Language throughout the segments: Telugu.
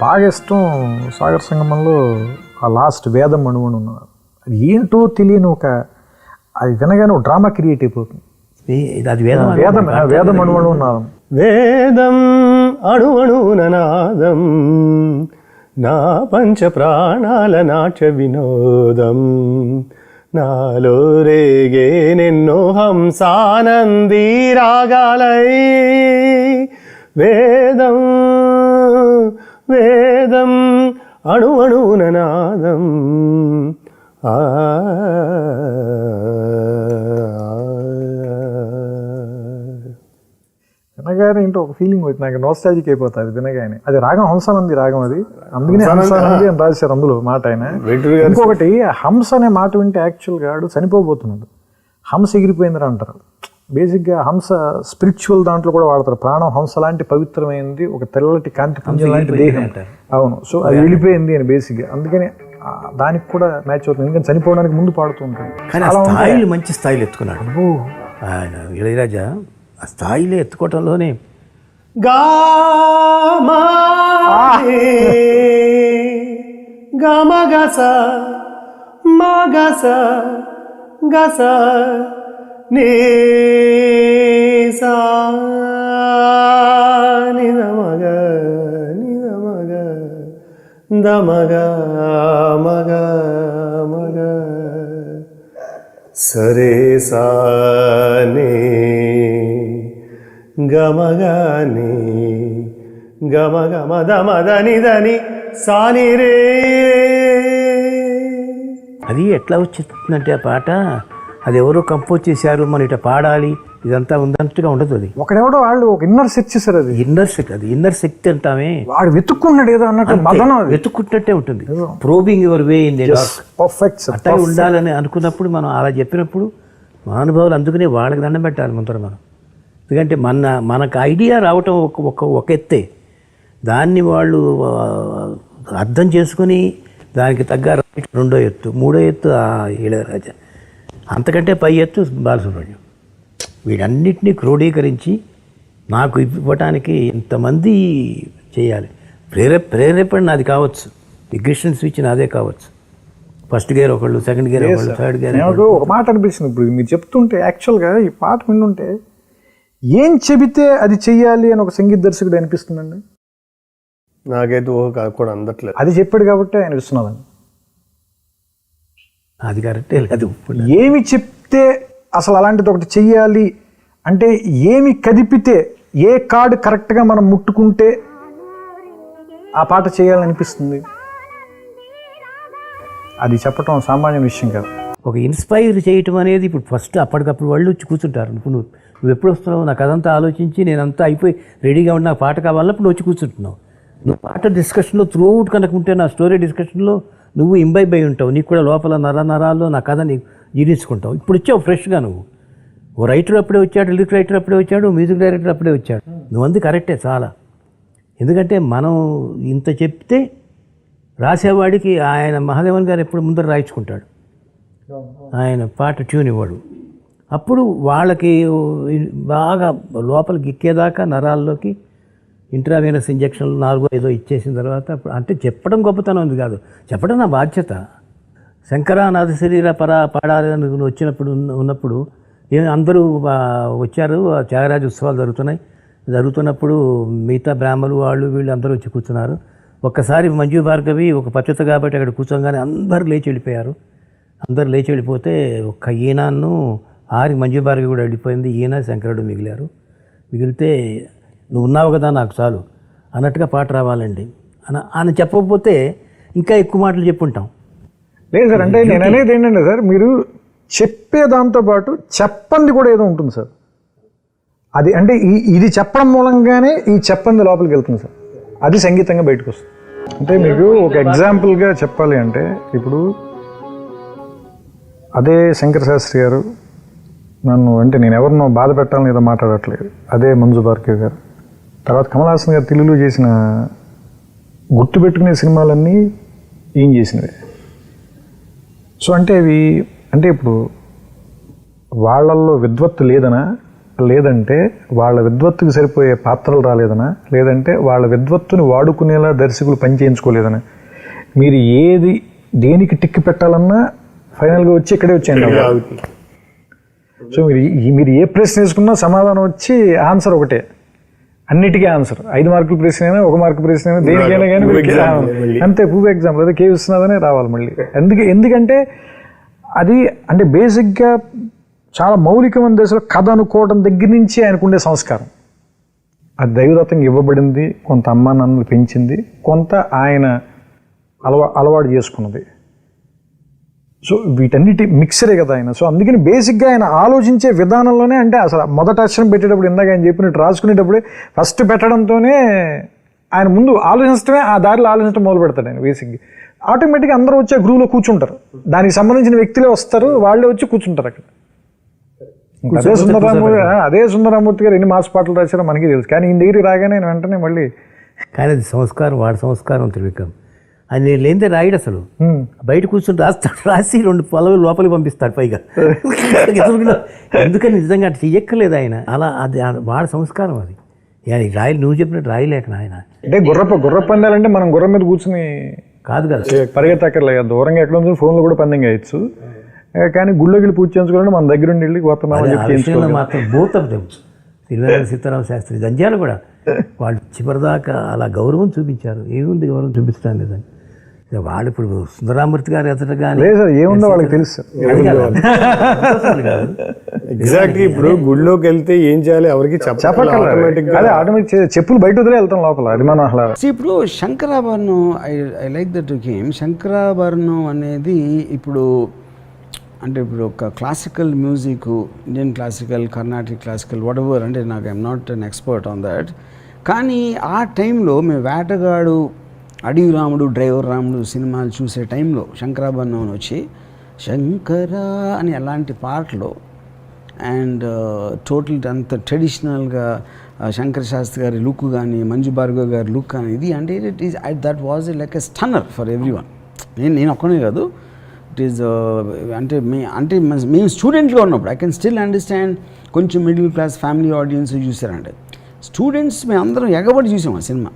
బాగా ఇష్టం సాగర్ సంగమంలో ఆ లాస్ట్ వేదం అణువును ఉన్నారు. అది ఏంటో తెలియని ఒక, అది వినగానే ఒక డ్రామా క్రియేట్ అయిపోతుంది. అది వేదం వేదం అణువణు ఉన్నాం. వేదం అణువణునాదం నా పంచ ప్రాణాల నాట్య వినోదం నాలో రేగే నిన్నో హంసానందీ రాగాలై వేదం వేదం అణువణునాదం వినగానే ఏంటో ఒక ఫీలింగ్ వచ్చి నాకు నోస్టాలజిక్ అయిపోతుంది వినగానే. అది రాగం హంసానంది రాగం, అది అందుకనే హంసానంది అని రాశారు అందులో మాట ఆయన. ఇంకొకటి హంస అనే మాట వింటే యాక్చువల్గా ఆడు చనిపోబోతున్నాడు, హంస ఎగిరిపోయిందని అంటారు. బేసిక్గా హంస స్పిరిచువల్ దాంట్లో కూడా వాడతారు. ప్రాణం హంస లాంటి పవిత్రమైంది, ఒక తెల్లటి కాంతి పుంజం లాంటి దేహం. అవును, సో అది వెళ్ళిపోయింది అని బేసిక్గా, అందుకని దానికి కూడా మ్యాచ్ అవుతుంది. ఎందుకంటే చనిపోవడానికి ముందు పాడుతూ ఉంటాడు. స్థాయిలు మంచి స్థాయిలు ఎత్తుకున్నాడు ఆయన ఇళయరాజా. ఆ స్థాయిలో ఎత్తుకోవటంలోనే గమగస మగస గస నీసా నిదమగ నిదమగ దమగ మగ మగ సరే సాని గమగని గమగ మద మదని దని సాని రే. అది ఎట్లా వచ్చిందంటే ఆ పాట అది ఎవరో కంపోజ్ చేశారు, మనం ఇట్లా పాడాలి ఇదంతా ఉందన్నట్టుగా ఉండదు. అది ఒకడెవడో వాళ్ళు ఒక ఇన్నర్ సెర్చ్ చేశారు. అది ఇన్నర్ శక్తి, అది ఇన్నర్ శక్తి అంటామే. వాడు వెతుక్కున్నాడు ఏదో అన్నట్టు, మదనం వెతుక్కుంటే ఉంటుంది. Probing your way in the dark. Perfect అట్లా ఉండాలని అనుకున్నప్పుడు మనం అలా చెప్పినప్పుడు మహానుభావులు అందుకనే వాళ్ళకి దండం పెట్టాలి ముందర మనం. ఎందుకంటే మనకు ఐడియా రావటం ఒక ఎత్తే, దాన్ని వాళ్ళు అర్థం చేసుకుని దానికి తగ్గ రెండో ఎత్తు, మూడో ఎత్తు ఆ ఇళయరాజా, అంతకంటే పై ఎత్తు బాలసుబ్రహ్మణ్యం. వీటన్నిటినీ క్రోడీకరించి నాకు ఇవ్వటానికి ఇంతమంది చేయాలి. ప్రేరేపణ నాది కావచ్చు, ఇగ్నిషన్ స్విచ్ నాదే కావచ్చు. ఫస్ట్ గేర్ ఒకళ్ళు, సెకండ్ గేర్ ఒకళ్ళు, థర్డ్ గేర్. ఒక మాట అనిపిస్తుంది ఇప్పుడు మీరు చెప్తుంటే, యాక్చువల్గా ఈ పాట వింటుంటే ఏం చెబితే అది చెయ్యాలి అని ఒక సంగీత దర్శకుడు అనిపిస్తుందండి. నాకైతే కూడా అందట్లేదు. అది చెప్పాడు కాబట్టి ఆయన ఇస్తున్నాదండి. అది కరెక్టే లేదు. ఏమి చెప్తే అసలు అలాంటిది ఒకటి చెయ్యాలి అంటే, ఏమి కదిపితే, ఏ కార్డు కరెక్ట్గా మనం ముట్టుకుంటే ఆ పాట చేయాలని అనిపిస్తుంది, అది చెప్పటం సామాన్య విషయం కాదు. ఒక ఇన్స్పైర్ చేయటం అనేది ఇప్పుడు ఫస్ట్ అప్పటికప్పుడు వాళ్ళు వచ్చి కూర్చుంటారు. నువ్వు ఎప్పుడు వస్తున్నావు, నాకు అదంతా ఆలోచించి నేనంతా అయిపోయి రెడీగా ఉన్న పాట కావాలన్నప్పుడు నువ్వు వచ్చి కూర్చుంటున్నావు. నువ్వు పాట డిస్కషన్లో త్రూ అవుట్ కనుక ఉంటే, నా స్టోరీ డిస్కషన్లో నువ్వు ఇంబైబ్ అయి ఉంటావు. నీకు కూడా లోపల నరాల్లో నా కథ నీకు జీర్ణించుకుంటావు. ఇప్పుడు వచ్చావు ఫ్రెష్గా. నువ్వు ఓ రైటర్ అప్పుడే వచ్చాడు, లిరిక్ రైటర్ అప్పుడే వచ్చాడు, మ్యూజిక్ డైరెక్టర్ అప్పుడే వచ్చాడు. నువ్వు అంది కరెక్టే చాలా. ఎందుకంటే మనం ఇంత చెప్తే రాసేవాడికి ఆయన మహాదేవన్ గారు ఎప్పుడు ముందర రాయించుకుంటాడు, ఆయన పాట ట్యూన్ ఇవ్వడు. అప్పుడు వాళ్ళకి బాగా లోపలికి ఎక్కేదాకా నరాల్లోకి ఇంట్రావీనస్ ఇంజక్షన్లు 4-5 ఇచ్చేసిన తర్వాత, అంటే చెప్పడం గొప్పతనం ఉంది కాదు, చెప్పడం నా బాధ్యత. శంకరానాథ శరీర పాడాలి అని ఉన్నప్పుడు అందరూ వచ్చారు. త్యాగరాజ ఉత్సవాలు జరుగుతున్నప్పుడు మిగతా బ్రాహ్మలు వీళ్ళు అందరూ వచ్చి కూర్చున్నారు. ఒక్కసారి మంజు భార్గవి ఒక పచ్చత కాబట్టి అక్కడ కూర్చోగానే అందరూ లేచి వెళ్ళిపోయారు. అందరూ లేచి వెళ్ళిపోతే ఒక్క ఈయనను మంజు భార్గవి కూడా వెళ్ళిపోయింది. ఈయన శంకరుడు మిగిలితే నువ్వు ఉన్నావు కదా నాకు చాలు అన్నట్టుగా పాట రావాలండి అని చెప్పకపోతే ఇంకా ఎక్కువ మాటలు చెప్పుంటాం. లేదు సార్, అంటే నేను అనేది ఏంటంటే సార్, మీరు చెప్పే దాంతోపాటు చెప్పంది కూడా ఏదో ఉంటుంది సార్. అది అంటే ఇది చెప్పడం మూలంగానే ఈ చెప్పంది లోపలికి వెళ్తుంది సార్, అది సంగీతంగా బయటకు వస్తుంది. అంటే మీకు ఒక ఎగ్జాంపుల్గా చెప్పాలి అంటే, ఇప్పుడు అదే శంకర శాస్త్రి గారు నన్ను, అంటే నేను ఎవరినో బాధ పెట్టాలని ఏదో మాట్లాడట్లేదు, అదే మంజు భార్గవి గారు, తర్వాత కమల్ హాసన్ గారు తెలుగులో చేసిన గుర్తుపెట్టుకునే సినిమాలన్నీ ఏం చేసినవి. సో అంటే అవి, అంటే ఇప్పుడు వాళ్ళల్లో విద్వత్తు లేదనా, లేదంటే వాళ్ళ విద్వత్తుకి సరిపోయే పాత్రలు రాలేదనా, లేదంటే వాళ్ళ విద్వత్తుని వాడుకునేలా దర్శకులు పని చేయించుకోలేదనా, మీరు ఏది దేనికి టిక్కి పెట్టాలన్నా ఫైనల్గా వచ్చి ఇక్కడే వచ్చేయండి. సో మీరు ఏ ప్రశ్న వేసుకున్నా సమాధానం వచ్చి ఆన్సర్ ఒకటే, అన్నిటికీ ఆన్సర్. 5 మార్కుల ప్రశ్న అయినా 1 మార్కు ప్రశ్న అయినా దేనికైనా కానీ అంతే. ప్రూఫ్ ఎగ్జాంపుల్ అదే కేవీ విశ్వనాథనే రావాలి మళ్ళీ. ఎందుకంటే అది అంటే బేసిక్గా చాలా మౌలికమైన దశలో కథ అనుకోవడం దగ్గర నుంచి ఆయనకుండే సంస్కారం. అది దైవదత్తంగా ఇవ్వబడింది, కొంత అమ్మా నాన్నలు పెంచింది, కొంత ఆయన అలవాటు చేసుకున్నది. సో వీటన్నిటి మిక్సరే కదా ఆయన. సో అందుకని బేసిక్గా ఆయన ఆలోచించే విధానంలోనే, అంటే అసలు మొదటి అక్షరం పెట్టేటప్పుడు ఇందాక ఆయన చెప్పినట్టు రాసుకునేటప్పుడే ఫస్ట్ పెట్టడంతోనే ఆయన ముందు ఆలోచించడమే, ఆ దారిలో ఆలోచించడం మొదలు పెడతాడు ఆయన. బేసిక్గా ఆటోమేటిక్గా అందరూ వచ్చే గ్రూవ్లో కూర్చుంటారు, దానికి సంబంధించిన వ్యక్తులే వస్తారు, వాళ్ళే వచ్చి కూర్చుంటారు అక్కడ. అదే సుందరరామూర్తి గారు ఎన్ని మాస్ పాటలు రాశారో మనకి తెలుసు, కానీ ఈ దగ్గరికి రాగానే వెంటనే మళ్ళీ. కానీ అది సంస్కారం, వాడి సంస్కారం త్రివిక్రమ్. అది నేను లేనిదే రాయడు అసలు, బయట కూర్చొని రాస్తాడు, రాసి 2 పలవులు లోపలికి పంపిస్తాడు పైగా. ఎందుకని నిజంగా అటు చెయ్యక్కర్లేదు ఆయన, అలా అది వాడి సంస్కారం అది. రాయి నువ్వు చెప్పినట్టు రాయలేక ఆయన. అంటే గుర్ర పందాలంటే మనం గుర్రం మీద కూర్చుని కాదు కదా, పరిగెత్తక్కర్లేదు, దూరంగా ఎక్కడ ఉంది ఫోన్లో కూడా పందెం వేయచ్చు. కానీ గుళ్ళోకి వెళ్ళి పూజ చేయించుకోవాలంటే మన దగ్గర ఉండి వెళ్ళి కొత్త మాత్రం భూతం తిరువేంద్ర సీతారామ శాస్త్రి జంధ్యాలు కూడా వాళ్ళు చివరిదాకా అలా గౌరవం చూపించారు. ఏముంది గౌరవం చూపించడం లేదని. వాళ్ళు ఇప్పుడు సుందరామూర్తి గారు ఎత్తట కానీ ఏముందో వాళ్ళకి తెలుసు. ఎగ్జాక్ట్లీ ఇప్పుడు గుళ్ళోకి వెళ్తే ఏం చేయాలి ఎవరికి చెప్పక్కర్లేదు, చెప్పులు బయట వదిలే వెళ్తాం లోపల. అది మనం ఇప్పుడు Shankarabharanam, I like that game. Shankarabharanam అనేది ఇప్పుడు అంటే ఇప్పుడు ఒక classical music, Indian classical, Carnatic classical, whatever, అంటే నాకు I'm not an expert on that. కానీ ఆ టైంలో మేము వేటగాడు, అడవి రాముడు, డ్రైవర్ రాముడు సినిమాలు చూసే టైంలో శంకరాభరణం వచ్చి శంకరా అని అలాంటి పాటలు అండ్ టోటల్ అంత ట్రెడిషనల్గా శంకర శాస్త్రి గారి లుక్ కానీ, మంజు భార్గవ్ గారి లుక్ కానీ, ఇది అంటే it is that was like a stunner for every one. నేను ఒక్కనే కాదు, ఇట్ ఈస్ అంటే మేము స్టూడెంట్గా ఉన్నప్పుడు ఐ కెన్ స్టిల్ అండర్స్టాండ్. కొంచెం మిడిల్ క్లాస్ ఫ్యామిలీ ఆడియన్స్ చూసారంటే, స్టూడెంట్స్ మేము అందరం ఎగబడి చూసాం ఆ సినిమా.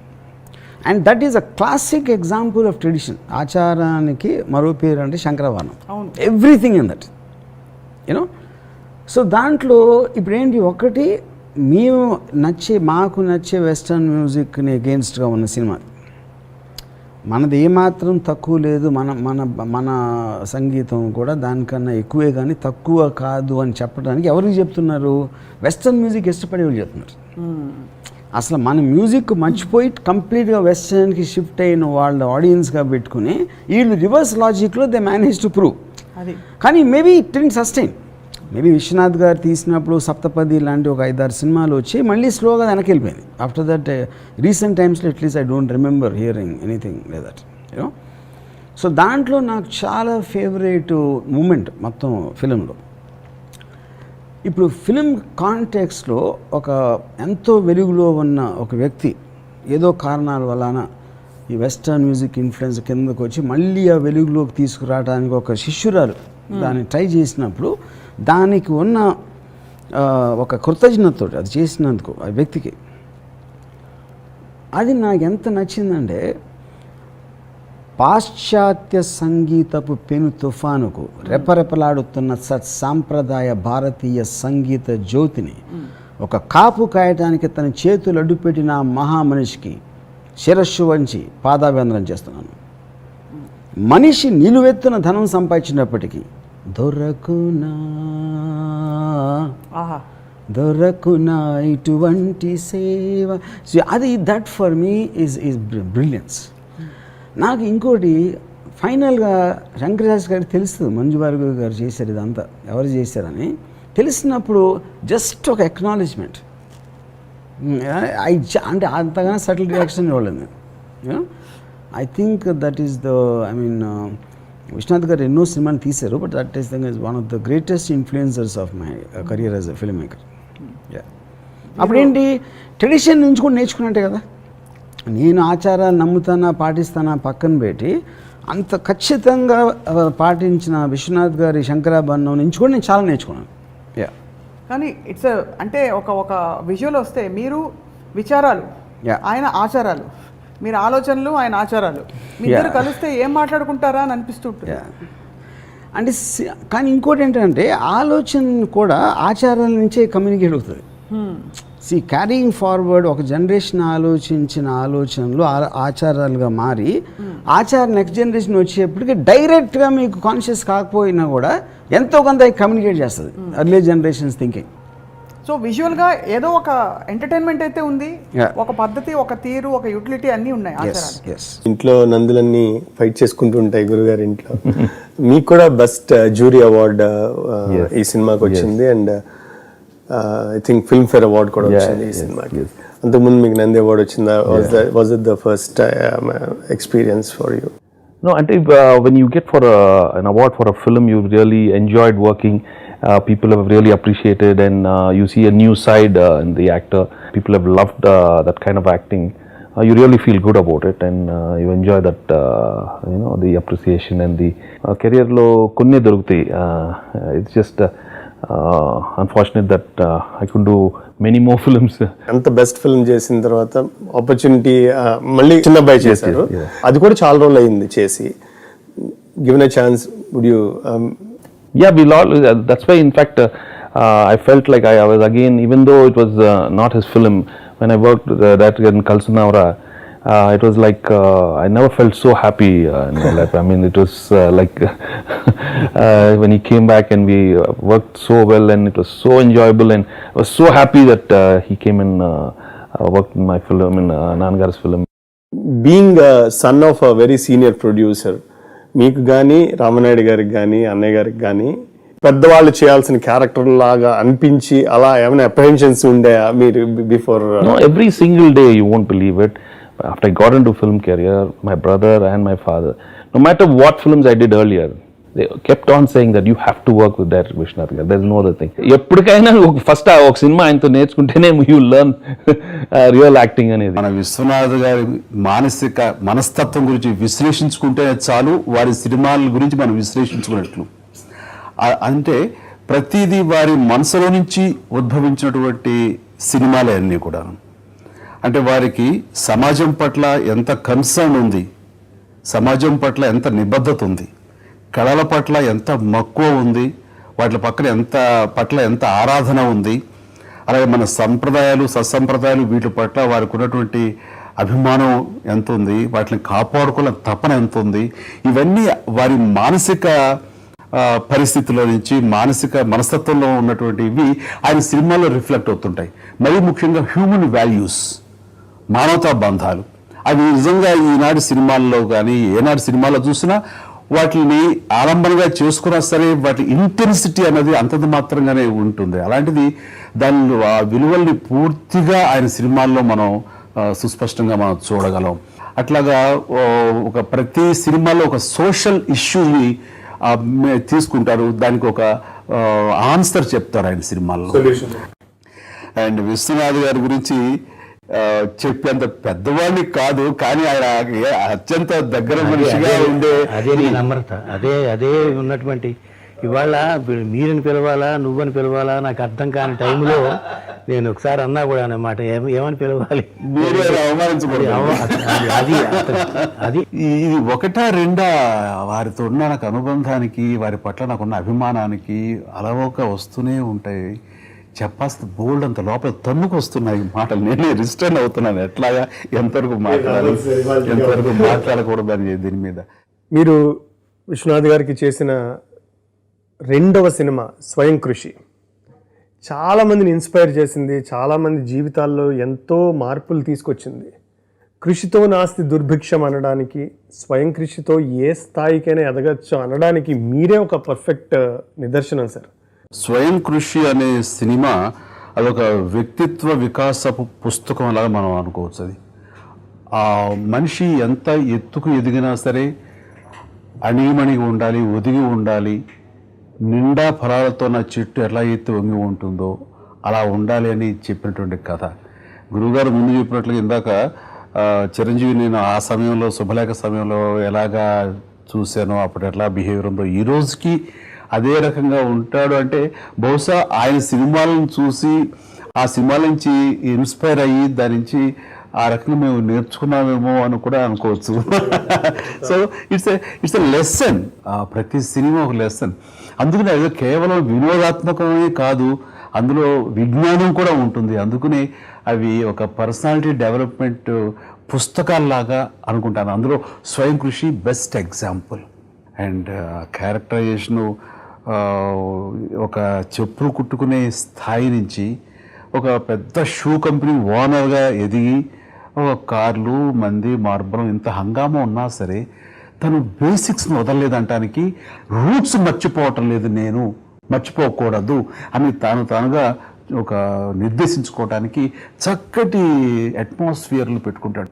And that is a classic example of tradition. ఆచారానికి మరో పేరు అంటే Shankarabharanam, everything in that you know. So దాంట్లో ఇప్పుడు ఏంటి, ఒకటి మాకు నచ్చే వెస్టర్న్ మ్యూజిక్ని అగేన్స్ట్గా ఉన్న సినిమా. మనది ఏమాత్రం తక్కువ లేదు, మన సంగీతం కూడా దానికన్నా ఎక్కువే కానీ తక్కువ కాదు అని చెప్పడానికి ఎవరికి చెప్తున్నారు? వెస్టర్న్ మ్యూజిక్ ఇష్టపడే వాళ్ళు చెప్తున్నారు. అసలు మన మ్యూజిక్ మర్చిపోయి కంప్లీట్గా వెస్టర్న్కి షిఫ్ట్ అయిన వాళ్ళ ఆడియన్స్గా పెట్టుకుని వీళ్ళు రివర్స్ లాజిక్లో దే మేనేజ్ టు ప్రూవ్. కానీ maybe it didn't sustain. Maybe Vishwanath గారు తీసినప్పుడు సప్తపది లాంటి ఒక 5-6 సినిమాలు వచ్చి మళ్ళీ స్లోగా వెనక్కి వెళ్ళిపోయింది. ఆఫ్టర్ దట్ రీసెంట్ టైమ్స్లో at least I don't remember hearing anything like that you know. So దాంట్లో నాకు చాలా ఫేవరెట్ మూమెంట్ మొత్తం ఫిలింలో, ఇప్పుడు ఫిలిం కాంటెక్స్లో ఒక ఎంతో వెలుగులో ఉన్న ఒక వ్యక్తి ఏదో కారణాల వలన ఈ వెస్టర్న్ మ్యూజిక్ ఇన్ఫ్లుయెన్స్ కిందకు వచ్చి మళ్ళీ ఆ వెలుగులోకి తీసుకురావడానికి ఒక శిష్యురాలు దాన్ని ట్రై చేసినప్పుడు దానికి ఉన్న ఒక కృతజ్ఞతతో అది చేసినందుకు ఆ వ్యక్తికి, అది నాకు ఎంత నచ్చిందంటే, పాశ్చాత్య సంగీతపు పెను తుఫానుకు రెపరెపలాడుతున్న సాంప్రదాయ భారతీయ సంగీత జ్యోతిని ఒక కాపు కాయటానికి తన చేతులు అడ్డుపెట్టిన మహామనిషికి శిరస్సు వంచి పాదాభివందనం చేస్తున్నాను. మనిషి నిలువెత్తున ధనం సంపాదించినప్పటికీ దొరకునా ఇటువంటి సేవ, అది that for me is brilliance. నాకు ఇంకోటి ఫైనల్గా శంకరశాస్త్రి గారికి తెలుస్తుంది మంజు భార్గవ్ గారు చేశారు ఇదంతా, ఎవరు చేశారని తెలిసినప్పుడు జస్ట్ ఒక ఎక్నాలెడ్జ్మెంట్, అంటే అంతగానో సటిల్ రియాక్షన్ ఇవ్వలేదు. I think that is the Viswanath గారు ఎన్నో సినిమాలు తీశారు, but that is thing is one of the greatest influencers of my career as a film maker. అప్పుడేంటి, ట్రెడిషన్ నుంచి కూడా నేర్చుకున్నట్టే కదా. నేను ఆచారాలు నమ్ముతానా పాటిస్తానా పక్కన పెట్టి అంత ఖచ్చితంగా పాటించిన విశ్వనాథ్ గారి శంకరాభరణం నుంచి కూడా నేను చాలా నేర్చుకున్నాను. కానీ ఇట్స్ అంటే ఒక విజువల్ వస్తే మీరు విచారాలు, ఆయన ఆచారాలు, మీరు ఆలోచనలు, ఆయన ఆచారాలు, మీ ఇద్దరు కలిస్తే ఏం మాట్లాడుకుంటారా అని అనిపిస్తుంటుంది. అంటే కానీ ఇంకోటి ఏంటంటే ఆలోచన కూడా ఆచారాల నుంచే కమ్యూనికేట్ అవుతుంది. క్యారీయింగ్ ఫార్వర్డ్ ఒక జనరేషన్ ఆలోచించిన ఆలోచనలు ఆచారాలుగా మారి నెక్స్ట్ జనరేషన్ వచ్చేప్పటికి డైరెక్ట్గా మీకు కాన్షియస్ కాకపోయినా కూడా ఎంతో కొంత కమ్యూనికేట్ చేస్తుంది అర్లీ జనరేషన్స్ థింకింగ్. సో విజువల్గా ఏదో ఒక ఎంటర్టైన్మెంట్ అయితే ఉంది, ఒక పద్ధతి, ఒక తీరు, ఒక యూటిలిటీ అన్నీ ఉన్నాయి ఆచారాలు. ఇంట్లో నందులన్నీ ఫైట్ చేసుకుంటూ ఉంటాయి గురుగారి ఇంట్లో. మీకు కూడా బెస్ట్ జ్యూరీ అవార్డ్ ఈ సినిమాకి వచ్చింది, and I think film fair award కూడా వచ్చింది ఈ సినిమాకి. అంతకుముందు మీకు నంది అవార్డ్ వచ్చిందా? Was it the first experience for you? No, and when you get for an award for a film, you really enjoyed working. People have really appreciated, and you see a new side in the actor. People have loved that kind of acting. You really feel good about it, and you enjoy that, the appreciation and the career lo kunne dorugutayi. It's just unfortunate that I couldn't do many more films. అంత బెస్ట్ ఫిల్మ్ చేసిన తర్వాత ఆపర్చునిటీ మళ్ళీ చిన్న అబ్బాయి చేశారు. అది కూడా చాలా రోజులు అయింది చేసి. Given a chance would you? Yeah, that's why in fact I felt like I was again, even though it was not his film, when I worked that in Kalsunavara, it was like I never felt so happy in my life. I mean, it was like when he came back and we worked so well, and it was so enjoyable, and I was so happy that he came and worked in my film, in Nanagar's film. Being a son of a very senior producer, మీకు కానీ రామనాయుడు గారికి కానీ అన్నయ్య గారికి కానీ పెద్దవాళ్ళు చేయాల్సిన క్యారెక్టర్ లాగా అనిపించి అలా ఏమైనా అప్రహెన్షన్స్ ఉండేయా మీరు before? No, every single day, you won't believe it. After I got into film career, my brother and my father, no matter what films I did earlier, they kept on saying that you have to work with that Vishwanath garu. There's no other thing. ఎప్పటికైనా ఫస్ట్ ఒక సినిమా ఆయనతో నేర్చుకుంటేనే you learn real acting అనేది. మన విశ్వనాథ్ గారి మనస్తత్వం గురించి విశ్లేషించుకుంటే చాలు, వారి సినిమాల గురించి మనం విశ్లేషించుకున్నట్లు. అంటే ప్రతిదీ వారి మనసులో నుంచి ఉద్భవించినటువంటి సినిమాలే అన్నీ కూడా. అంటే వారికి సమాజం పట్ల ఎంత కన్సర్న్ ఉంది, సమాజం పట్ల ఎంత నిబద్ధత ఉంది, కళల పట్ల ఎంత మక్కువ ఉంది, వాటి పట్ల ఎంత ఆరాధన ఉంది, అలాగే మన సంప్రదాయాలు సత్సంప్రదాయాలు వీటి పట్ల వారికి ఉన్నటువంటి అభిమానం ఎంత ఉంది, వాటిని కాపాడుకోవాల తపన ఎంత ఉంది, ఇవన్నీ వారి మానసిక పరిస్థితుల్లో నుంచి మనస్తత్వంలో ఉన్నటువంటివి ఆయన సినిమాల్లో రిఫ్లెక్ట్ అవుతుంటాయి. మరీ ముఖ్యంగా హ్యూమన్ వాల్యూస్, మానవతా బంధాలు, అవి నిజంగా ఈనాటి సినిమాల్లో కానీ ఏనాటి సినిమాల్లో చూసినా వాటిని ఆలంబనగా చేసుకున్నా సరే వాటి ఇంటెన్సిటీ అనేది అంతంత మాత్రంగానే ఉంటుంది. అలాంటిది దాని ఆ విలువల్ని పూర్తిగా ఆయన సినిమాల్లో మనం సుస్పష్టంగా మనం చూడగలం. అట్లాగా ఒక ప్రతి సినిమాలో ఒక సోషల్ ఇష్యూని తీసుకుంటారు, దానికి ఒక ఆన్సర్ చెప్తారు ఆయన సినిమాల్లో. అండ్ విశ్వనాథ్ గారి గురించి చెప్పేంత పెద్దవాడిని కాదు, కానీ ఆయన అత్యంత దగ్గర మనిషిగా ఉండే అదే నీ నమ్రత, అదే ఉన్నటువంటి. ఇవాళ మీరని పిలవాలా నువ్వని పిలవాలా నాకు అర్థం కాని టైంలో నేను ఒకసారి అన్నా కూడా అన్నమాట, ఏమని పిలవాలి, అది ఇది ఒకటా రెండా వారితో ఉన్న నాకు అనుబంధానికి, వారి పట్ల నాకున్న అభిమానానికి అలవోక వస్తూనే ఉంటాయి. చెప్పాల్సిన బోల్డ్ అంత లోపల తన్నుకు వస్తున్నాయి మాటలు. నేనే రిస్టర్న్ అవుతున్నాను, ఎట్లాగా ఎంతవరకు మాట్లాడాలి, ఎంతవరకు మాట్లాడకూడదని దీని మీద. మీరు విశ్వనాథ్ గారికి చేసిన రెండవ సినిమా స్వయం కృషి చాలామందిని ఇన్స్పైర్ చేసింది, చాలామంది జీవితాల్లో ఎంతో మార్పులు తీసుకొచ్చింది. కృషితో నాస్తి దుర్భిక్షం అనడానికి, స్వయం కృషితో ఏ స్థాయికైనా ఎదగచ్చు అనడానికి మీరే ఒక పర్ఫెక్ట్ నిదర్శనం సార్. స్వయం కృషి అనే సినిమా అదొక వ్యక్తిత్వ వికాసపు పుస్తకం లాగా మనం అనుకోవచ్చు. అది ఆ మనిషి ఎంత ఎత్తుకు ఎదిగినా సరే అణిగిమణిగి ఉండాలి, ఒదిగి ఉండాలి, నిండా ఫలాలతో నా చెట్టు ఎలా ఎత్తి వంగి ఉంటుందో అలా ఉండాలి అని చెప్పినటువంటి కథ. గురువుగారు ముందు చెప్పినట్లుగా ఇందాక చిరంజీవి నేను ఆ సమయంలో శుభలేఖ సమయంలో ఎలాగా చూశానో, అప్పుడు ఎట్లా బిహేవియర్ ఉందో, ఈ రోజుకి అదే రకంగా ఉంటాడు అంటే బహుశా ఆయన సినిమాలను చూసి ఆ సినిమాల నుంచి ఇన్స్పైర్ అయ్యి దాని నుంచి ఆ రకంగా మేము నేర్చుకున్నామేమో అని కూడా అనుకోవచ్చు. సో ఇట్స్ ఎ లెసన్, ప్రతి సినిమా ఒక లెసన్. అందుకనే అది కేవలం వినోదాత్మకమే కాదు, అందులో విజ్ఞానం కూడా ఉంటుంది. అందుకనే అవి ఒక పర్సనాలిటీ డెవలప్మెంట్ పుస్తకాల్లాగా అనుకుంటాను. అందులో స్వయం కృషి బెస్ట్ ఎగ్జాంపుల్. అండ్ క్యారెక్టరైజేషను ఒక చెప్పులు కుట్టుకునే స్థాయి నుంచి ఒక పెద్ద షూ కంపెనీ ఓనర్గా ఎదిగి ఒక కార్లు మంది మార్బలం ఇంత హంగామా ఉన్నా సరే తను బేసిక్స్ని వదలలేదంటానికి, రూట్స్ మర్చిపోవటం లేదు, నేను మర్చిపోకూడదు అని తానుగా ఒక నిర్దేశించుకోవడానికి చక్కటి అట్మాస్ఫియర్లు పెట్టుకుంటాడు.